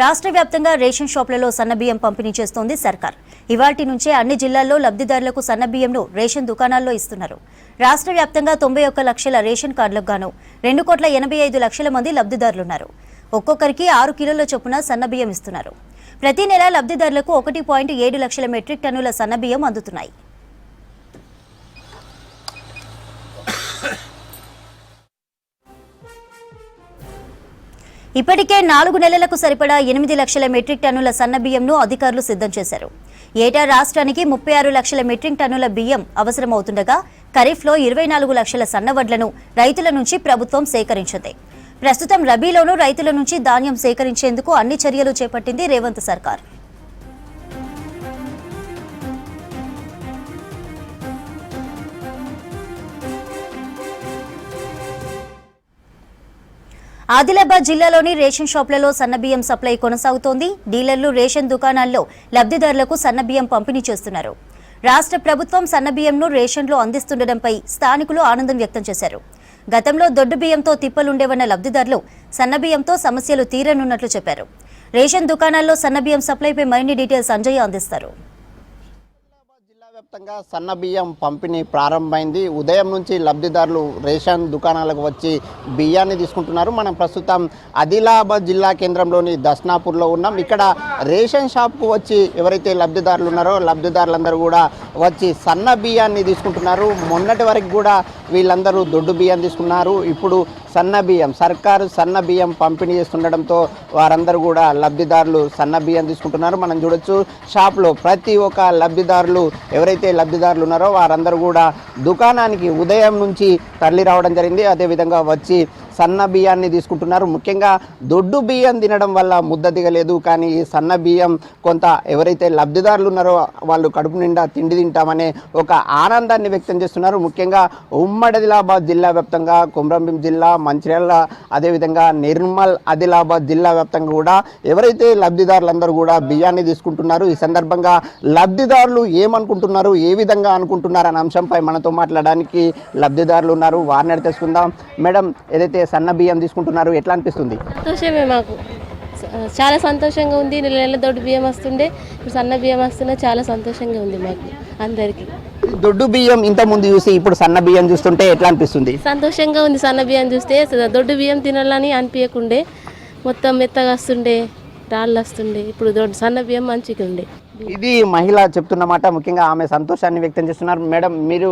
రాష్ట్ర వ్యాప్తంగా రేషన్ షాపులలో సన్నబియ్యం పంపిణీ చేస్తోంది సర్కార్. ఇవాల్టి నుంచే అన్ని జిల్లాల్లో లబ్ధిదారులకు సన్నబియ్యంను రేషన్ దుకాణాల్లో ఇస్తున్నారు. రాష్ట్ర వ్యాప్తంగా 91 లక్షల రేషన్ కార్డులకు గాను 2,85,00,000 మంది లబ్ధిదారులున్నారు. ఒక్కొక్కరికి 6 కిలోల చొప్పున సన్నబియ్యం ఇస్తున్నారు. ప్రతి నెల లబ్ధిదారులకు 1.7 లక్షల మెట్రిక్ టన్నుల సన్నబియ్యం అందుతున్నాయి. ఇప్పటికే 4 నెలలకు సరిపడా 8 లక్షల మెట్రిక్ టన్నుల సన్నబియ్యంను అధికారులు సిద్ధం చేశారు. ఏటా రాష్ట్రానికి 36 లక్షల మెట్రిక్ టన్నుల బియ్యం అవసరమవుతుండగా ఖరీఫ్లో 24 లక్షల సన్నవడ్లను రైతుల నుంచి ప్రభుత్వం సేకరించింది. ప్రస్తుతం రబీలోనూ రైతుల నుంచి ధాన్యం సేకరించేందుకు అన్ని చర్యలు చేపట్టింది రేవంత్ సర్కార్. ఆదిలాబాద్ జిల్లాలోని రేషన్ షాపులలో సన్నబియ్యం సప్లై కొనసాగుతోంది. డీలర్లు రేషన్ దుకాణాల్లో లబ్ధిదారులకు సన్నబియ్యం పంపిణీ చేస్తున్నారు. రాష్ట్ర ప్రభుత్వం సన్నబియ్యంను రేషన్లో అందిస్తుండటంపై స్థానికులు ఆనందం వ్యక్తం చేశారు. గతంలో దొడ్డు బియ్యంతో తిప్పలుండేవన్న లబ్ధిదారులు సన్నబియ్యంతో సమస్యలు తీరనున్నట్లు చెప్పారు. రేషన్ దుకాణాల్లో సన్నబియ్యం సప్లైపై మరిన్ని డీటెయిల్స్ అంజయ్య అందిస్తారు. వ్యాప్తంగా సన్న బియ్యం పంపిణీ ప్రారంభమైంది. ఉదయం నుంచి లబ్ధిదారులు రేషన్ దుకాణాలకు వచ్చి బియ్యాన్ని తీసుకుంటున్నారు. మనం ప్రస్తుతం ఆదిలాబాద్ జిల్లా కేంద్రంలోని దస్నాపూర్లో ఉన్నాం. ఇక్కడ రేషన్ షాప్కు వచ్చి ఎవరైతే లబ్ధిదారులు ఉన్నారో లబ్ధిదారులందరూ కూడా వచ్చి సన్న బియ్యాన్ని తీసుకుంటున్నారు. మొన్నటి వరకు కూడా వీళ్ళందరూ దొడ్డు బియ్యం తీసుకున్నారు. ఇప్పుడు సన్న బియ్యం సర్కారు సన్న బియ్యం పంపిణీ చేస్తుండడంతో వారందరూ కూడా లబ్ధిదారులు సన్న బియ్యం తీసుకుంటున్నారు. మనం చూడొచ్చు షాప్లో ప్రతి ఒక్క లబ్ధిదారులు ఎవరైతే లబ్ధిదారులు ఉన్నారో వారందరూ కూడా దుకాణానికి ఉదయం నుంచి తరలి రావడం జరిగింది. అదేవిధంగా వచ్చి సన్న బియ్యాన్ని తీసుకుంటున్నారు. ముఖ్యంగా దొడ్డు బియ్యం తినడం వల్ల ముద్ద దిగలేదు. కానీ ఈ సన్న బియ్యం కొంత ఎవరైతే లబ్ధిదారులు ఉన్నారో వాళ్ళు కడుపు నిండా తిండి తింటామనే ఒక ఆనందాన్ని వ్యక్తం చేస్తున్నారు. ముఖ్యంగా ఉమ్మడి ఆదిలాబాద్ జిల్లా వ్యాప్తంగా కొమరంభీం జిల్లా, మంచిర్యాల, అదేవిధంగా నిర్మల్ ఆదిలాబాద్ జిల్లా వ్యాప్తంగా కూడా ఎవరైతే లబ్ధిదారులందరూ కూడా బియ్యాన్ని తీసుకుంటున్నారు. ఈ సందర్భంగా లబ్ధిదారులు ఏమనుకుంటున్నారు, ఏ విధంగా అనుకుంటున్నారు అనే అంశంపై మనతో మాట్లాడడానికి లబ్ధిదారులు ఉన్నారు. వారిని తెలుసుకుందాం. మేడం, ఏదైతే సన్న బియ్యం తీసుకుంటున్నారు ఎట్లా అనిపిస్తుంది? సంతోషమే, మాకు చాలా సంతోషంగా ఉంది. నెల దొడ్డు బియ్యం వస్తుండే, ఇప్పుడు సన్న బియ్యం వస్తున్నా చాలా సంతోషంగా ఉంది మాకు అందరికి. దొడ్డు బియ్యం ఇంత ముందు చూసి ఇప్పుడు సన్న బియ్యం చూస్తుంటే ఎట్లా అనిపిస్తుంది? సంతోషంగా ఉంది. సన్న బియ్యం చూస్తే దొడ్డు బియ్యం తినాలని అనిపించకుండే, మొత్తం మెత్తగా వస్తుండే, రాళ్ళు వస్తుండే. ఇప్పుడు సన్న బియ్యం మంచిగా ఉండే. ఇది మహిళ చెప్తున్నమాట. ముఖ్యంగా ఆమె సంతోషాన్ని వ్యక్తం చేస్తున్నారు. మేడం, మీరు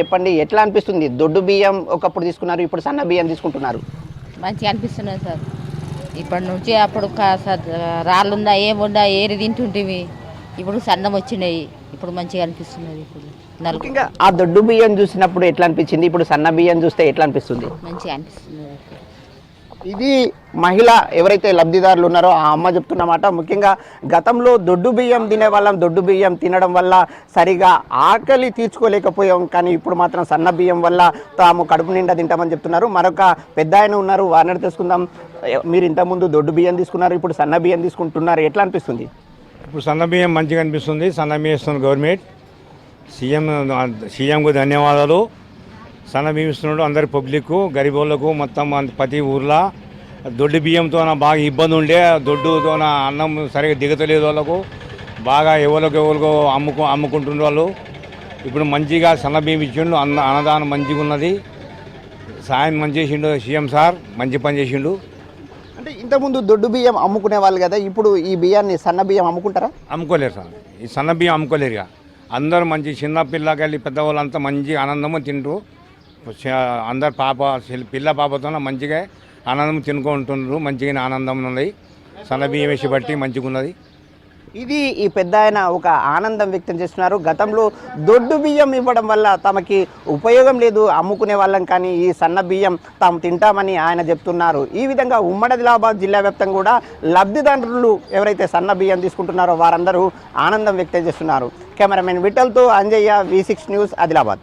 చెప్పండి, ఎట్లా అనిపిస్తుంది? దొడ్డు బియ్యం ఒకప్పుడు తీసుకున్నారు, ఇప్పుడు సన్న బియ్యం తీసుకుంటున్నారు. మంచిగా అనిపిస్తున్నది సార్. ఇప్పటి నుంచి అప్పుడు రాళ్ళుందా ఏముందా ఏరి తింటుంటివి, ఇప్పుడు సన్నం వచ్చినాయి, ఇప్పుడు మంచిగా అనిపిస్తున్నది. ఇప్పుడు ముఖ్యంగా ఆ దొడ్డు బియ్యం చూసినప్పుడు ఎట్లా అనిపించింది, ఇప్పుడు సన్న బియ్యం చూస్తే ఎట్లా అనిపిస్తుంది? మంచిగా అనిపిస్తున్నది. ఇది మహిళ ఎవరైతే లబ్ధిదారులు ఉన్నారో ఆ అమ్మ చెప్తున్నమాట. ముఖ్యంగా గతంలో దొడ్డు బియ్యం తినే వాళ్ళం, దొడ్డు బియ్యం తినడం వల్ల సరిగా ఆకలి తీర్చుకోలేకపోయాం. కానీ ఇప్పుడు మాత్రం సన్న బియ్యం వల్ల తాము కడుపు నిండా తింటామని చెప్తున్నారు. మరొక పెద్ద ఆయన ఉన్నారు, వారిని తెలుసుకుందాం. మీరు ఇంతకుముందు దొడ్డు బియ్యం తీసుకున్నారు, ఇప్పుడు సన్న బియ్యం తీసుకుంటున్నారు, ఎట్లా అనిపిస్తుంది? ఇప్పుడు సన్న బియ్యం మంచిగా అనిపిస్తుంది. సన్న బియ్యం ఇస్తుంది గవర్నమెంట్. సీఎంకు ధన్యవాదాలు. సన్న బియ్యం ఇస్తున్నాడు అందరి పబ్లిక్, గరీబ్ వాళ్ళకు మొత్తం ప్రతి ఊర్లో. దొడ్డు బియ్యంతో బాగా ఇబ్బంది ఉండే, దొడ్డుతో అన్నం సరిగా దిగతలేదు వాళ్ళకు, బాగా ఎవరికి అమ్ముకుంటుండే వాళ్ళు. ఇప్పుడు మంచిగా సన్న బియ్యం ఇచ్చిండు, అన్నదానం మంచిగా ఉన్నది. సాయం మంచి చేసిండు సీఎం సార్, మంచి పని చేసిండు. అంటే ఇంతకుముందు దొడ్డు బియ్యం అమ్ముకునే వాళ్ళు కదా, ఇప్పుడు ఈ బియ్యాన్ని సన్న బియ్యం అమ్ముకుంటారా? అమ్ముకోలేరు సార్, ఈ సన్న బియ్యం అమ్ముకోలేరుగా. అందరూ మంచి చిన్న పిల్లకాయలు పెద్దవాళ్ళంతా మంచి ఆనందము తింటూ అందరు పిల్ల పాపతో మంచిగా ఆనందం తినుకుంటున్నారు. మంచిగా ఆనందం ఉన్నది. సన్న బియ్యం వేసి బట్టి మంచిగా ఉన్నది. ఇది ఈ పెద్ద ఆయన ఒక ఆనందం వ్యక్తం చేస్తున్నారు. గతంలో దొడ్డు బియ్యం ఇవ్వడం వల్ల తమకి ఉపయోగం లేదు, అమ్ముకునే వాళ్ళం, కానీ ఈ సన్న బియ్యం తాము తింటామని ఆయన చెప్తున్నారు. ఈ విధంగా ఉమ్మడి ఆదిలాబాద్ జిల్లా వ్యాప్తంగా కూడా లబ్ధిదారులు ఎవరైతే సన్న బియ్యం తీసుకుంటున్నారో వారందరూ ఆనందం వ్యక్తం చేస్తున్నారు. కెమెరామెన్ విఠల్తో అంజయ్య, V6 న్యూస్, ఆదిలాబాద్.